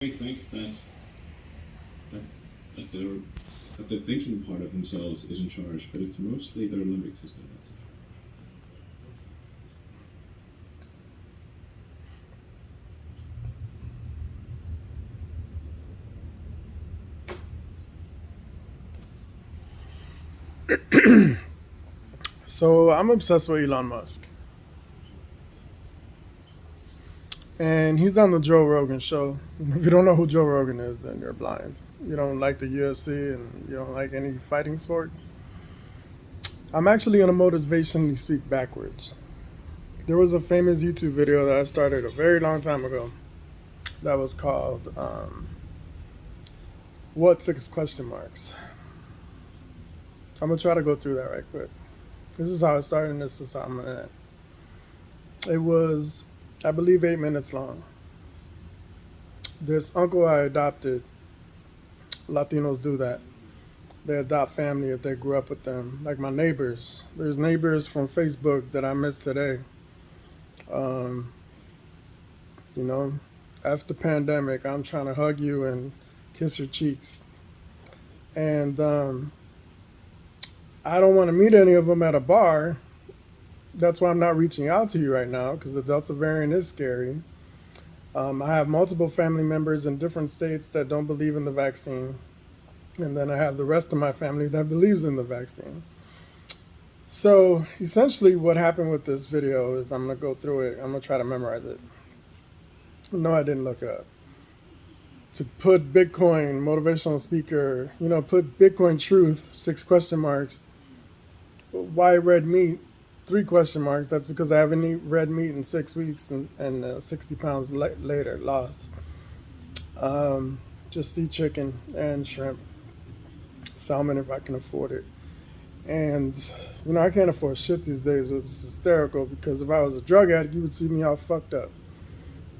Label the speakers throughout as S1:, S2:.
S1: They think that that their that the thinking part of themselves is in charge, but it's mostly their limbic system that's in
S2: So I'm obsessed with Elon Musk, and he's on the Joe Rogan show. If you don't know who Joe Rogan is, then you're blind. You don't like the UFC and you don't like any fighting sports. I'm actually gonna motivationally speak backwards. There was a famous YouTube video that I started a very long time ago that was called "What Six Question Marks." I'm gonna try to go through that right quick. This is how it started, and this is how I'm gonna end. It was, I believe, 8 minutes long. This uncle I adopted, Latinos do that. They adopt family if they grew up with them. Like my neighbors. There's neighbors from Facebook that I missed today. Um, you know, after the pandemic, I'm trying to hug you and kiss your cheeks. And I don't want to meet any of them at a bar. That's why I'm not reaching out to you right now because the Delta variant is scary. I have multiple family members in different states that don't believe in the vaccine. And then I have the rest of my family that believes in the vaccine. So essentially, what happened with this video is I'm going to go through it. I'm going to try to memorize it. No, I didn't look it up. To put Bitcoin, motivational speaker, put Bitcoin truth, 6 question marks. Why red meat? 3 question marks. That's because I haven't eaten red meat in 6 weeks and 60 pounds later, lost. Just eat chicken and shrimp, salmon if I can afford it. And, I can't afford shit these days, which is hysterical because if I was a drug addict, you would see me all fucked up.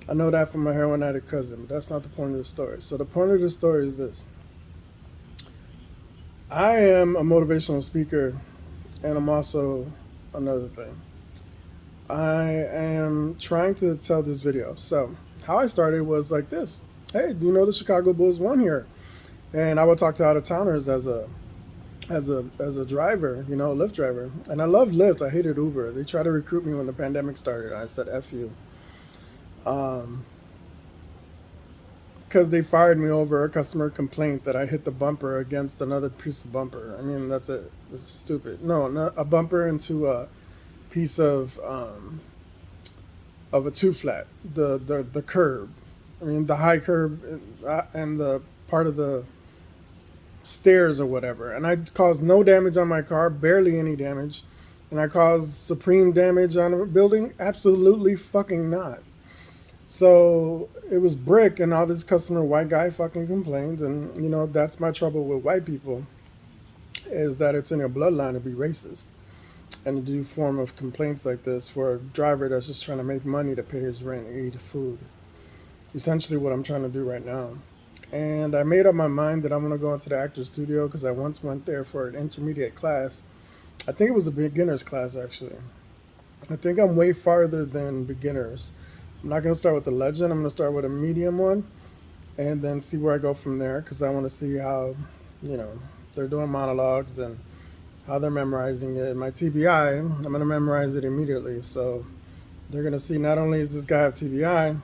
S2: I know that from my heroin addict cousin, but that's not the point of the story. So the point of the story is this. I am a motivational speaker, and I'm also another thing. I am trying to tell this video. So how I started was like this. Hey, do you know the Chicago Bulls won here? And I would talk to out of towners as a driver, Lyft driver. And I loved Lyft. I hated Uber. They tried to recruit me when the pandemic started. I said F you. Because they fired me over a customer complaint that I hit the bumper against another piece of bumper. I mean, that's it. It's stupid. No, not a bumper into a piece of a two flat, the curb. I mean, the high curb and the part of the stairs or whatever. And I caused no damage on my car, barely any damage. And I caused supreme damage on a building? Absolutely fucking not. So it was brick, and all this customer white guy fucking complained. And, that's my trouble with white people, is that it's in your bloodline to be racist and to do form of complaints like this for a driver that's just trying to make money to pay his rent and eat food. Essentially what I'm trying to do right now. And I made up my mind that I'm going to go into the actor's studio because I once went there for an intermediate class. I think it was a beginner's class, actually. I think I'm way farther than beginners. I'm not going to start with the legend. I'm going to start with a medium one and then see where I go from there because I want to see how, they're doing monologues and how they're memorizing it. My TBI, I'm going to memorize it immediately. So they're going to see not only does this guy have TBI,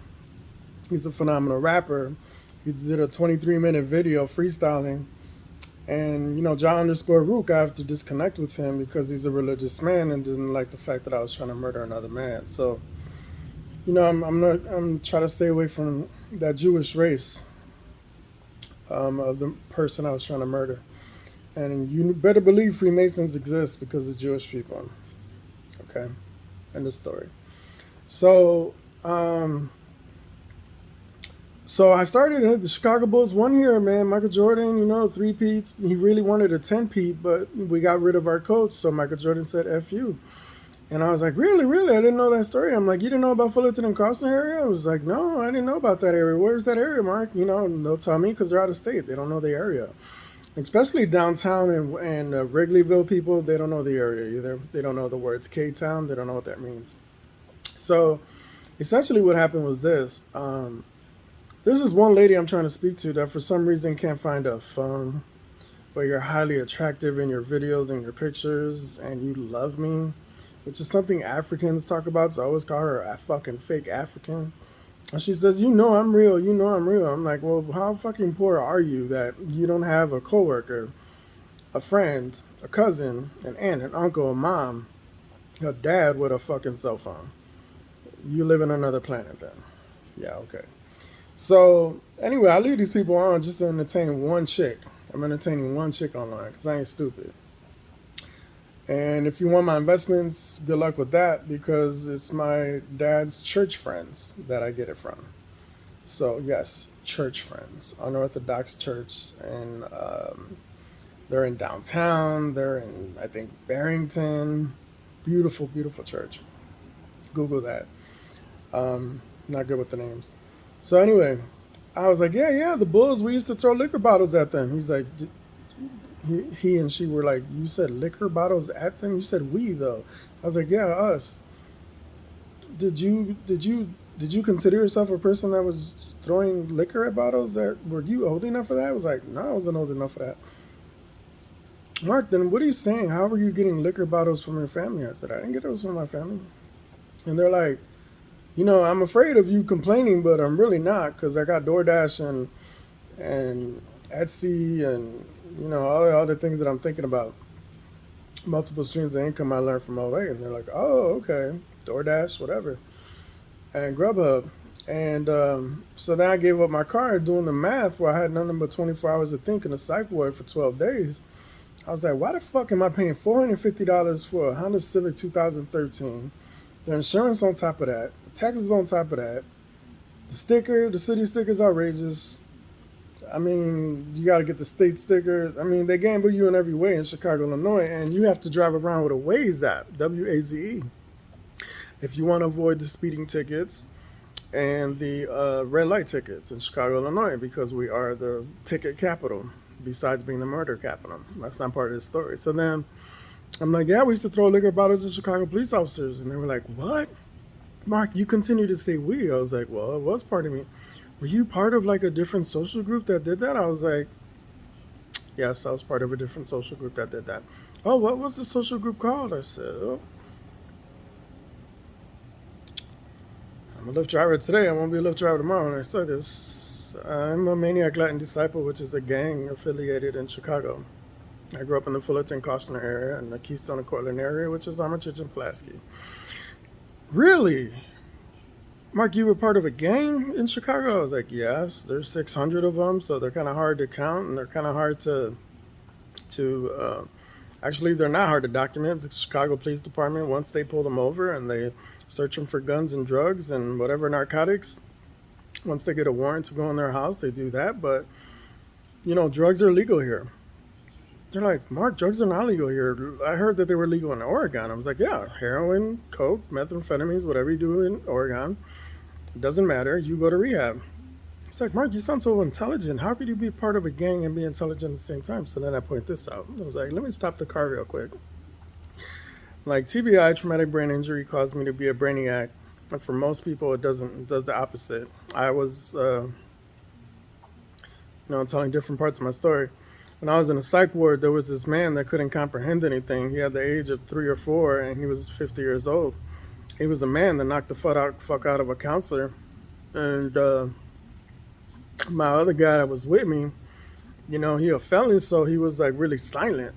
S2: he's a phenomenal rapper. He did a 23-minute video freestyling. And, John_Rook, I have to disconnect with him because he's a religious man and didn't like the fact that I was trying to murder another man. So, I'm trying to stay away from that Jewish race of the person I was trying to murder. And you better believe Freemasons exist because of Jewish people. Okay? End of story. So, So I started at the Chicago Bulls one year, man. Michael Jordan, 3-peats. He really wanted a 10-peat, but we got rid of our coach. So Michael Jordan said, F you. And I was like, really? I didn't know that story. I'm like, you didn't know about Fullerton and Carson area? I was like, no, I didn't know about that area. Where's that area, Mark? And they'll tell me because they're out of state. They don't know the area. Especially downtown and Wrigleyville people, they don't know the area either. They don't know the words K-Town. They don't know what that means. So essentially what happened was this. There's this one lady I'm trying to speak to that for some reason can't find a phone, but you're highly attractive in your videos and your pictures, and you love me, which is something Africans talk about. So I always call her a fucking fake African. And she says, "You know I'm real. You know I'm real." I'm like, "Well, how fucking poor are you that you don't have a coworker, a friend, a cousin, an aunt, an uncle, a mom, a dad with a fucking cell phone? You live in another planet then." Yeah, okay. So anyway, I leave these people on just to entertain one chick. I'm entertaining one chick online because I ain't stupid. And if you want my investments, good luck with that because it's my dad's church friends that I get it from. So yes, church friends, unorthodox church, and they're in downtown. They're in, I think, Barrington. Beautiful, beautiful church. Google that. Not good with the names. So anyway, I was like, yeah, the Bulls, we used to throw liquor bottles at them. He's like, he and she were like, "You said liquor bottles at them? You said we though." I was like, "Yeah, us." Did you consider yourself a person that was throwing liquor at bottles? That were you old enough for that? I was like, "No, I wasn't old enough for that." Mark, then what are you saying? How were you getting liquor bottles from your family? I said, "I didn't get those from my family." And they're like, "I'm afraid of you complaining, but I'm really not because I got DoorDash and Etsy and all the other things that I'm thinking about. Multiple streams of income I learned from OA." And they're like, "Oh, okay, DoorDash, whatever, and Grubhub." And so then I gave up my car doing the math where I had nothing but 24 hours to think in a psych ward for 12 days. I was like, why the fuck am I paying $450 for a Honda Civic 2013? The insurance on top of that, the taxes on top of that, the city sticker's outrageous. I mean, you got to get the state sticker. I mean, they gamble you in every way in Chicago, Illinois, and you have to drive around with a Waze app, WAZE, if you want to avoid the speeding tickets and the red light tickets in Chicago, Illinois, because we are the ticket capital, besides being the murder capital. That's not part of the story. So then I'm like, yeah, we used to throw liquor bottles at Chicago police officers. And they were like, what? Mark, you continue to say we. I was like, well, it was part of me. Were you part of like a different social group that did that? I was like, yes, I was part of a different social group that did that. Oh, what was the social group called? I said, oh, I'm a Lyft driver today. I won't be a Lyft driver tomorrow. And I said this. I'm a Maniac Latin Disciple, which is a gang affiliated in Chicago. I grew up in the Fullerton, Costner area and the Keystone and Cortland area, which is Armitage and Pulaski. Really? Mark, you were part of a gang in Chicago? I was like, yes, there's 600 of them, so they're kind of hard to count, and they're kind of hard to actually, they're not hard to document. The Chicago Police Department, once they pull them over and they search them for guns and drugs and whatever narcotics, once they get a warrant to go in their house, they do that. But, drugs are legal here. They're like, Mark, drugs are not legal here. I heard that they were legal in Oregon. I was like, yeah, heroin, coke, methamphetamines, whatever you do in Oregon, it doesn't matter. You go to rehab. It's like, Mark, you sound so intelligent. How could you be part of a gang and be intelligent at the same time? So then I point this out. I was like, let me stop the car real quick. Like TBI, traumatic brain injury, caused me to be a brainiac. And for most people, it does the opposite. I was, telling different parts of my story. When I was in a psych ward, there was this man that couldn't comprehend anything. He had the age of 3 or 4, and he was 50 years old. He was a man that knocked the fuck out of a counselor. And my other guy that was with me, he a felon, so he was like really silent.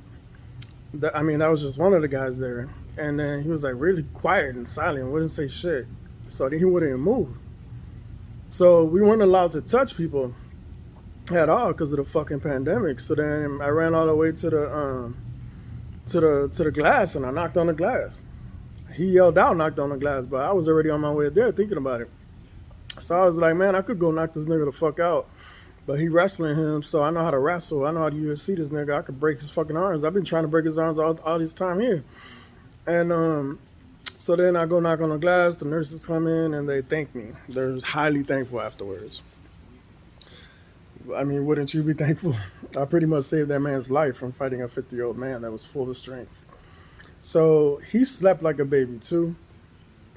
S2: That was just one of the guys there. And then he was like really quiet and silent, wouldn't say shit. So he wouldn't even move. So we weren't allowed to touch people at all because of the fucking pandemic. So then I ran all the way to the glass, and I knocked on the glass. He yelled out, knocked on the glass, but I was already on my way there thinking about it. So I was like, man, I could go knock this nigga the fuck out, but he wrestling him, so I know how to wrestle. I know how to UFC this nigga. I could break his fucking arms. I've been trying to break his arms all this time here. And so then I go knock on the glass. The nurses come in and they thank me. They're highly thankful afterwards. I mean, wouldn't you be thankful? I pretty much saved that man's life from fighting a 50-year-old man that was full of strength. So he slept like a baby too.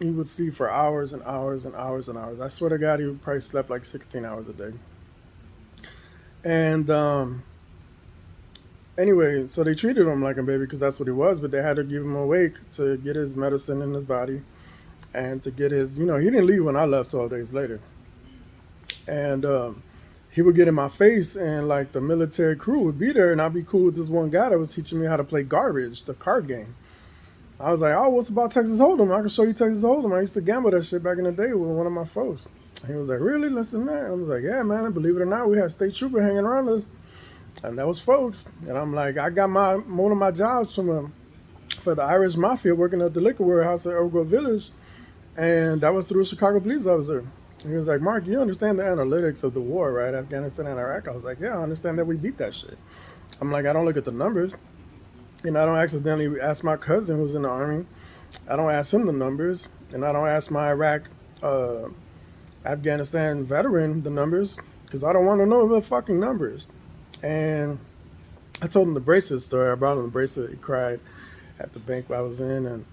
S2: he would sleep for hours and hours and hours and hours. I swear to God, he would probably slept like 16 hours a day. And anyway, so they treated him like a baby because that's what he was, but they had to give him awake to get his medicine in his body and to get his, he didn't leave when I left 12 days later. And he would get in my face, and like the military crew would be there, and I'd be cool with this one guy that was teaching me how to play Garbage, the card game. I was like, oh, what's about Texas Hold'em? I can show you Texas Hold'em. I used to gamble that shit back in the day with one of my folks. He was like, really? Listen, man. I was like, yeah, man. And believe it or not, we had state trooper hanging around us, and that was folks. And I'm like, I got one of my jobs for the Irish Mafia working at the liquor warehouse at Oak Grove Village, and that was through a Chicago police officer. He was like, Mark, you understand the analytics of the war, right? Afghanistan and Iraq. I was like, yeah, I understand that we beat that shit. I'm like, I don't look at the numbers. And I don't accidentally ask my cousin who's in the Army. I don't ask him the numbers. And I don't ask my Afghanistan veteran the numbers because I don't want to know the fucking numbers. And I told him the bracelet story. I brought him the bracelet. He cried at the bank I was in.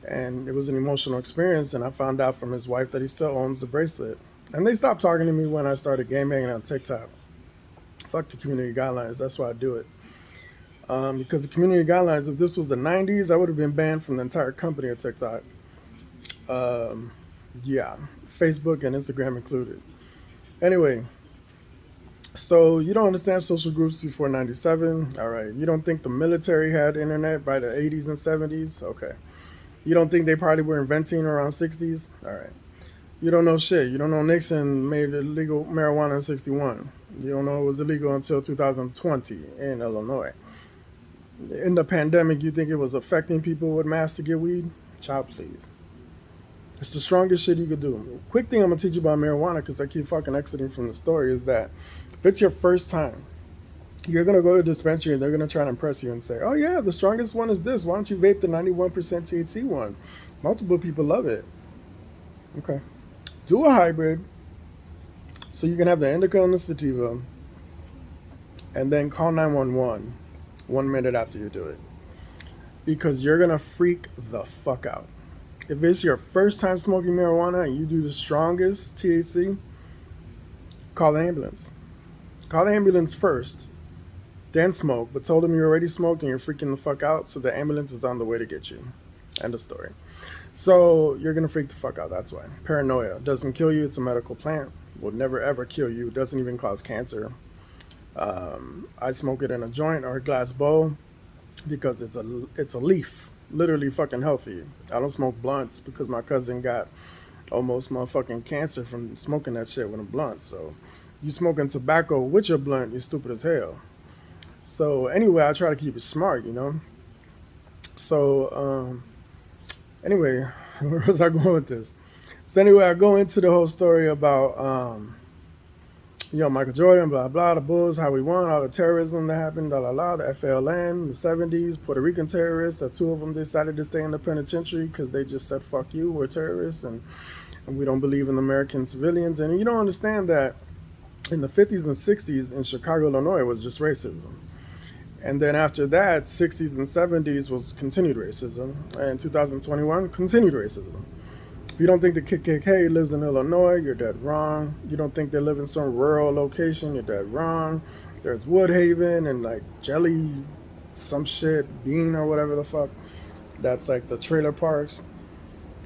S2: And it was an emotional experience. And I found out from his wife that he still owns the bracelet. And they stopped talking to me when I started game banging on TikTok. Fuck the community guidelines. That's why I do it. Because the community guidelines, if this was the 90s, I would have been banned from the entire company of TikTok. Yeah, Facebook and Instagram included. Anyway, so you don't understand social groups before 97? All right. You don't think the military had internet by the 80s and 70s? Okay. You don't think they probably were inventing around 60s? All right. You don't know shit. You don't know Nixon made illegal marijuana in 61. You don't know it was illegal until 2020 in Illinois. In the pandemic, you think it was affecting people with masks to get weed? Child, please. It's the strongest shit you could do. Quick thing I'm going to teach you about marijuana, because I keep fucking exiting from the story, is that if it's your first time, you're going to go to the dispensary and they're going to try to impress you and say, oh yeah, the strongest one is this. Why don't you vape the 91% THC one? Multiple people love it. Okay. Do a hybrid so you can have the indica and the sativa, and then call 911 1 minute after you do it, because you're gonna freak the fuck out. If it's your first time smoking marijuana and you do the strongest THC, call the ambulance. Call the ambulance first, then smoke, but tell them you already smoked and you're freaking the fuck out, so the ambulance is on the way to get you. End of story. So you're gonna freak the fuck out, that's why. Paranoia doesn't kill you, it's a medical plant. Will never ever kill you, it doesn't even cause cancer. I smoke it in a joint or a glass bowl because it's a leaf, literally fucking healthy. I don't smoke blunts because my cousin got almost motherfucking cancer from smoking that shit with a blunt. So you smoking tobacco with your blunt, you're stupid as hell. So anyway, I try to keep it smart, So anyway, where was I going with this? So anyway, I go into the whole story about Michael Jordan, blah, blah, the Bulls, how we won, all the terrorism that happened, the FLN, the 70s, Puerto Rican terrorists. That's two of them decided to stay in the penitentiary because they just said, fuck you, we're terrorists, and we don't believe in American civilians. And you don't understand that in the 50s and 60s in Chicago, Illinois, it was just racism. And then after that, 60s and 70s was continued racism. And 2021, continued racism. If you don't think the KKK lives in Illinois, you're dead wrong. You don't think they live in some rural location, you're dead wrong. There's Woodhaven and like Jelly, some shit, Bean or whatever the fuck. That's like the trailer parks.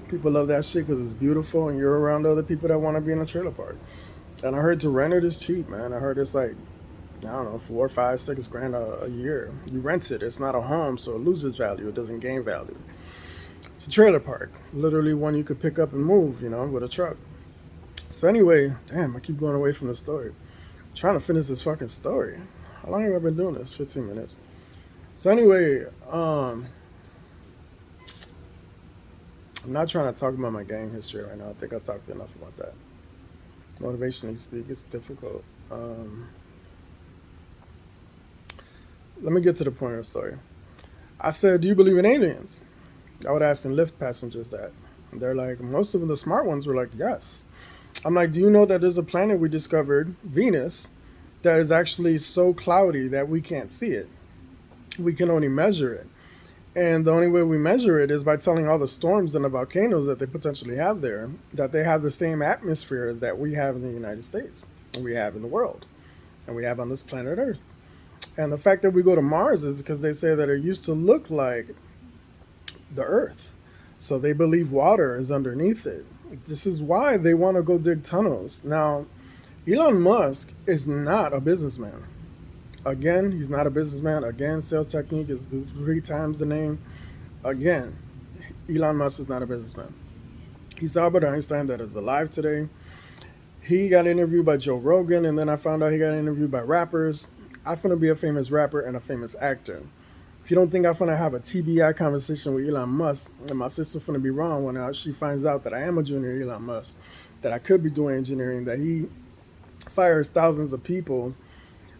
S2: People love that shit because it's beautiful and you're around other people that want to be in a trailer park. And I heard to rent it is cheap, man. I heard it's like, I don't know, 4, 5, 6 grand a year. You rent it. It's not a home, so it loses value. It doesn't gain value. It's a trailer park, literally one you could pick up and move, with a truck. So anyway, damn, I keep going away from the story. I'm trying to finish this fucking story. How long have I been doing this? 15 minutes. So anyway, I'm not trying to talk about my gang history right now. I think I talked enough about that. Motivationally speak, it's difficult. Let me get to the point of the story. I said, do you believe in aliens? I would ask Lyft passengers that. They're like, most of the smart ones were like, yes. I'm like, do you know that there's a planet we discovered, Venus, that is actually so cloudy that we can't see it? We can only measure it. And the only way we measure it is by telling all the storms and the volcanoes that they potentially have there that they have the same atmosphere that we have in the United States, and we have in the world, and we have on this planet Earth. And the fact that we go to Mars is because they say that it used to look like the Earth. So they believe water is underneath it. This is why they want to go dig tunnels. Now, Elon Musk is not a businessman. Again, he's not a businessman. Again, Sales Technique is 3 times the name. Again, Elon Musk is not a businessman. He's Albert Einstein that is alive today. He got interviewed by Joe Rogan, and then I found out he got interviewed by rappers. I'm going to be a famous rapper and a famous actor. If you don't think I'm going to have a TBI conversation with Elon Musk, and my sister's going to be wrong when she finds out that I am a junior Elon Musk, that I could be doing engineering, that he fires thousands of people,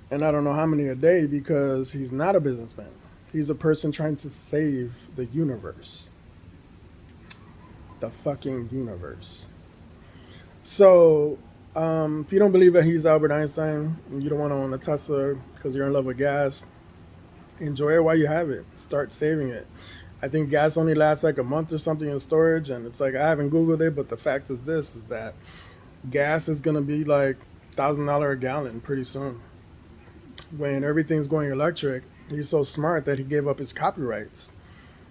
S2: and I don't know how many a day, because he's not a businessman. He's a person trying to save the universe. The fucking universe. So, if you don't believe that he's Albert Einstein, and you don't want to own a Tesla because you're in love with gas, enjoy it while you have it. Start saving it. I think gas only lasts like a month or something in storage, and it's like, I haven't Googled it, but the fact is this, is that gas is going to be like $1,000 a gallon pretty soon. When everything's going electric, he's so smart that he gave up his copyrights.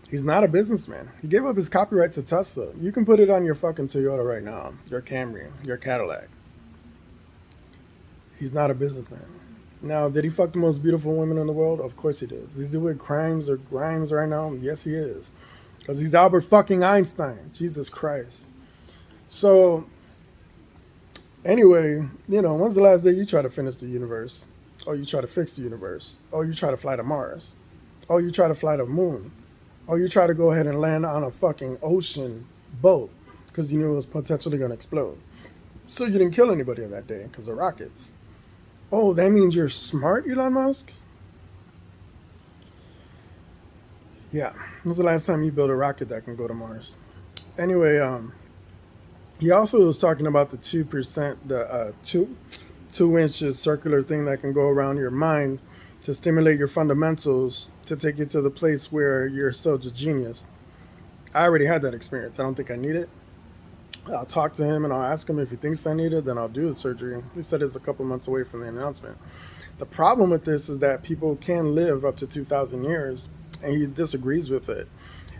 S2: He's not a businessman. He gave up his copyrights to Tesla. You can put it on your fucking Toyota right now, your Camry, your Cadillac. He's not a businessman. Now, did he fuck the most beautiful women in the world? Of course he did. Is he with Crimes or Grimes right now? Yes, he is. Because he's Albert fucking Einstein. Jesus Christ. So, anyway, when's the last day you try to finish the universe? Or you try to fix the universe? Or you try to fly to Mars? Or you try to fly to the moon? Or you try to go ahead and land on a fucking ocean boat because you knew it was potentially going to explode. So you didn't kill anybody on that day because of rockets. Oh, that means you're smart, Elon Musk? Yeah. When's the last time you built a rocket that can go to Mars? Anyway, he also was talking about the 2%, the 2 inches circular thing that can go around your mind to stimulate your fundamentals to take you to the place where you're such a genius. I already had that experience. I don't think I need it. I'll talk to him and I'll ask him if he thinks I need it, then I'll do the surgery. He said it's a couple months away from the announcement. The problem with this is that people can live up to 2,000 years, and he disagrees with it.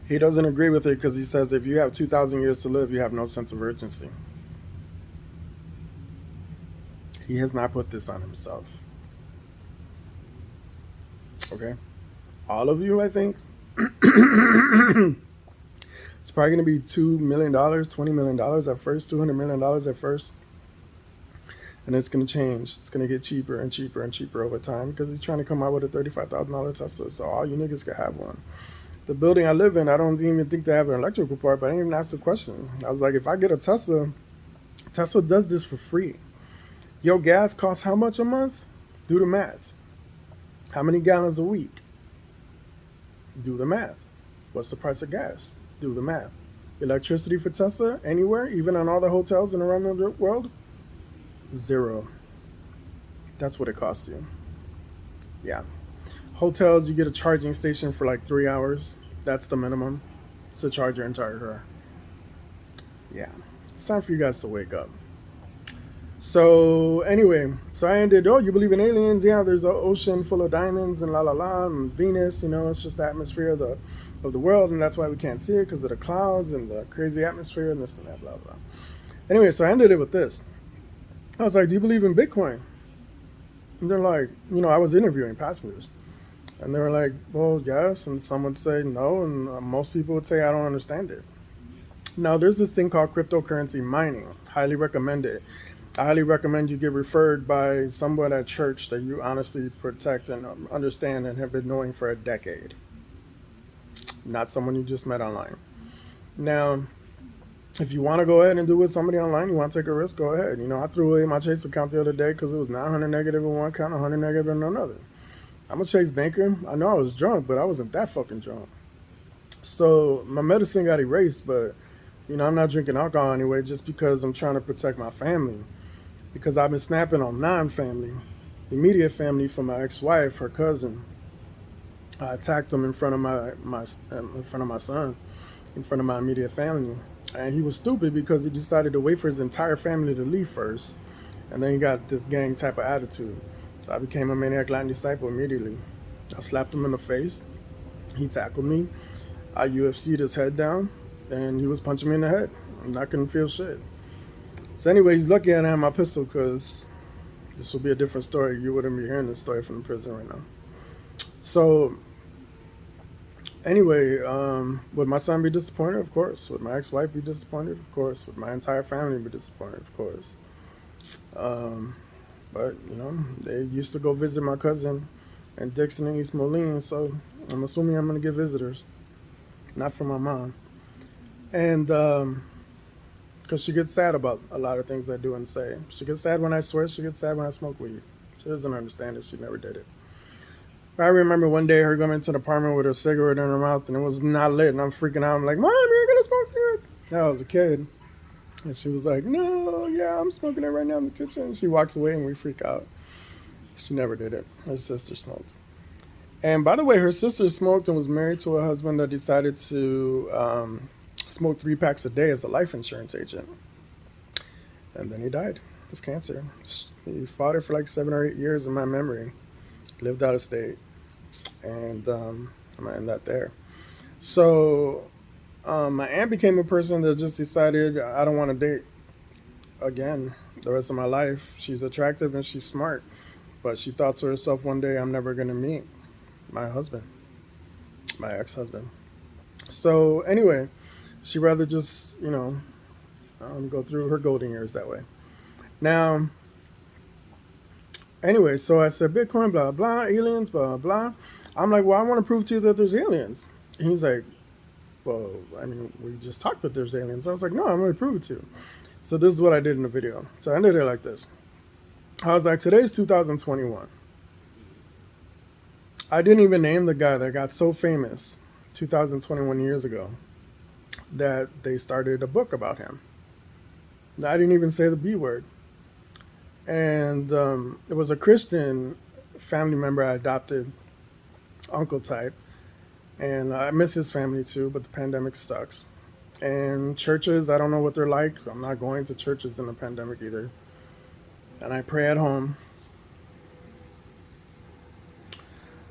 S2: He doesn't agree with it because he says if you have 2,000 years to live, you have no sense of urgency. He has not put this on himself. Okay? All of you, I think. It's probably going to be $2 million, $20 million at first, $200 million at first. And it's going to change. It's going to get cheaper and cheaper and cheaper over time because he's trying to come out with a $35,000 Tesla. So all you niggas can have one. The building I live in, I don't even think they have an electrical part, but I didn't even ask the question. I was like, if I get a Tesla, Tesla does this for free. Your gas costs how much a month? Do the math. How many gallons a week? Do the math. What's the price of gas? Do the math. Electricity for Tesla, anywhere, even on all the hotels and around the world? 0. That's what it costs you. Yeah. Hotels, you get a charging station for like 3 hours. That's the minimum to charge your entire car. Yeah. It's time for you guys to wake up. So anyway, so I ended, you believe in aliens? Yeah, there's an ocean full of diamonds and and Venus, it's just the atmosphere of the world, and that's why we can't see it, because of the clouds and the crazy atmosphere and this and that, blah, blah. Anyway, so I ended it with this. I was like, do you believe in Bitcoin? And they're like, I was interviewing passengers. And they were like, well, yes. And some would say no. And most people would say, I don't understand it. Now, there's this thing called cryptocurrency mining. Highly recommend it. I highly recommend you get referred by someone at church that you honestly protect and understand and have been knowing for a decade. Not someone you just met online. Now, if you want to go ahead and do it with somebody online, you want to take a risk, go ahead. I threw away my Chase account the other day because it was 900 negative in one account, 100 negative in another. I'm a Chase banker. I know I was drunk, but I wasn't that fucking drunk. So my medicine got erased, but, I'm not drinking alcohol anyway just because I'm trying to protect my family. Because I've been snapping on non-family, immediate family from my ex-wife, her cousin, I attacked him in front of in front of my son, in front of my immediate family, and he was stupid because he decided to wait for his entire family to leave first, and then he got this gang type of attitude. So I became a maniac Latin disciple immediately. I slapped him in the face. He tackled me. I UFC'd his head down, and he was punching me in the head. And I couldn't feel shit. So anyway, he's lucky I didn't have my pistol because this will be a different story. You wouldn't be hearing this story from the prison right now. So anyway, would my son be disappointed? Of course. Would my ex-wife be disappointed? Of course. Would my entire family be disappointed? Of course. But, you know, they used to go visit my cousin in Dixon and East Moline, so I'm assuming I'm going to get visitors. Not from my mom. And because she gets sad about a lot of things I do and say. She gets sad when I swear. She gets sad when I smoke weed. She doesn't understand it. She never did it. I remember one day her going into the apartment with her cigarette in her mouth, and it was not lit, and I'm freaking out. I'm like, Mom, you're going to smoke cigarettes? I was a kid. And she was like, no, yeah, I'm smoking it right now in the kitchen. And she walks away, and we freak out. She never did it. Her sister smoked. And by the way, her sister smoked and was married to a husband that decided to smoke 3 packs a day as a life insurance agent. And then he died of cancer. He fought it for like 7 or 8 years in my memory. Lived out of state. And I'm going to end that there. So my aunt became a person that just decided I don't want to date again the rest of my life. She's attractive and she's smart. But she thought to herself one day, I'm never going to meet my husband, my ex-husband. So anyway, she'd rather just, you know, go through her golden years that way. Now, anyway, so I said, Bitcoin, blah, blah, aliens, blah, blah. I'm like, well, I want to prove to you that there's aliens. And he's like, well, I mean, we just talked that there's aliens. I was like, no, I'm going to prove it to you. So this is what I did in the video. So I ended it like this. I was like, today's 2021. I didn't even name the guy that got so famous 2021 years ago that they started a book about him. I didn't even say the B word. And it was a Christian family member I adopted, uncle type. And I miss his family too, but the pandemic sucks. And churches, I don't know what they're like. I'm not going to churches in the pandemic either. And I pray at home.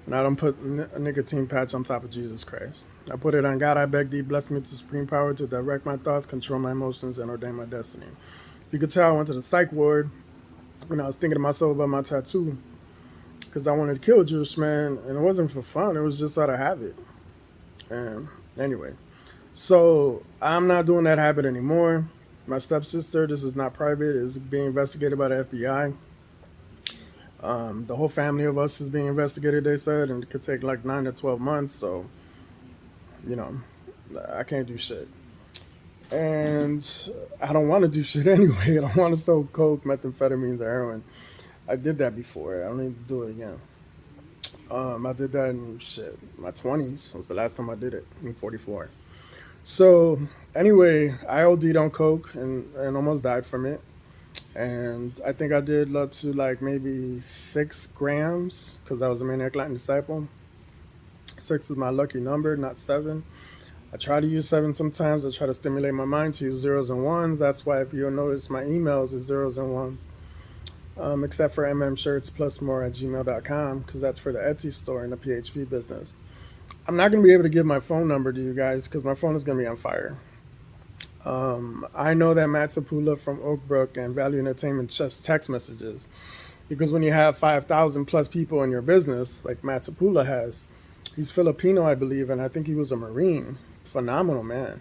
S2: And I don't put a nicotine patch on top of Jesus Christ. I put it on God, I beg thee, bless me to supreme power to direct my thoughts, control my emotions, and ordain my destiny. You could tell I went to the psych ward when I was thinking to myself about my tattoo. Because I wanted to kill a Jewish man, and it wasn't for fun. It was just out of habit. And anyway, so I'm not doing that habit anymore. My stepsister, this is not private, is being investigated by the FBI. The whole family of us is being investigated, they said, and it could take like 9 to 12 months. So, you know, I can't do shit. And I don't want to do shit anyway. I don't want to sell coke, methamphetamines, or heroin. I did that before. I don't need to do it again. I did that in my 20s. Was the last time I did it. I'm 44. So anyway, I OD'd on coke and almost died from it. And I think I did up to like maybe 6 grams because I was a maniac Latin disciple. 6 is my lucky number, not 7. I try to use 7 sometimes. I try to stimulate my mind to use zeros and ones. That's why if you'll notice my emails is zeros and ones. Except for mmshirts+more@gmail.com because that's for the Etsy store and the PHP business. I'm not going to be able to give my phone number to you guys because my phone is going to be on fire. I know that Matt Sapula from Oakbrook and Value Entertainment just text messages because when you have 5,000 plus people in your business, like Matt Sapula has, he's Filipino, I believe, and I think he was a Marine. Phenomenal man.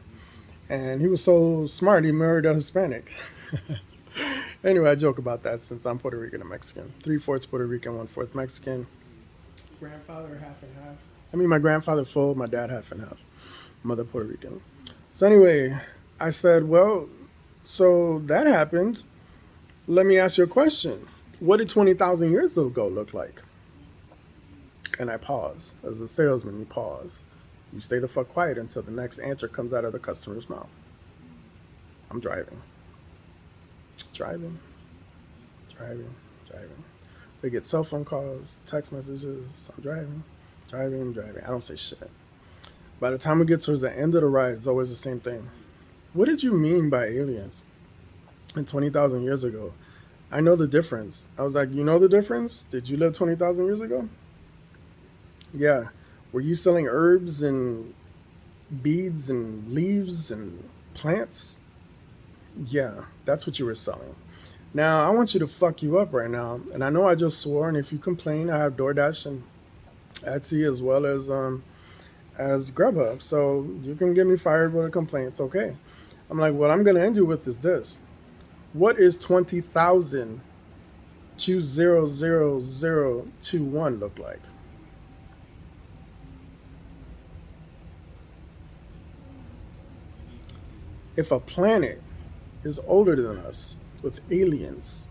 S2: And he was so smart, he married a Hispanic. Anyway, I joke about that since I'm Puerto Rican and Mexican. 3/4 Puerto Rican, 1/4 Mexican. Grandfather, half and half. I mean, my grandfather full, my dad half and half. Mother Puerto Rican. So anyway, I said, well, so that happened. Let me ask you a question. What did 20,000 years ago look like? And I pause. As a salesman, you pause. You stay the fuck quiet until the next answer comes out of the customer's mouth. I'm driving. They get cell phone calls, text messages. I'm driving. Driving. I don't say shit. By the time we get towards the end of the ride, it's always the same thing. What did you mean by aliens? And 20,000 years ago, I know the difference. I was like, you know the difference? Did you live 20,000 years ago? Yeah. Were you selling herbs and beads and leaves and plants? Yeah, that's what you were selling. Now, I want you to fuck you up right now. And I know I just swore, and if you complain, I have DoorDash and Etsy as Grubhub. So you can get me fired with a complaint. It's okay. I'm like, what I'm going to end you with is this. What is 20,000 20021 look like? If a planet is older than us with aliens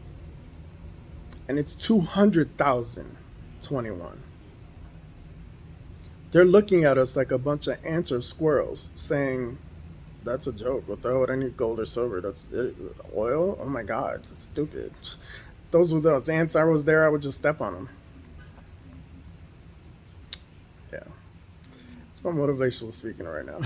S2: and it's 200,021, they're looking at us like a bunch of ants or squirrels saying, that's a joke. What the hell would I need gold or silver? That's it. Oil? Oh my God, it's stupid. Those were those ants I was there, I would just step on them. Yeah. It's my motivational speaking right now.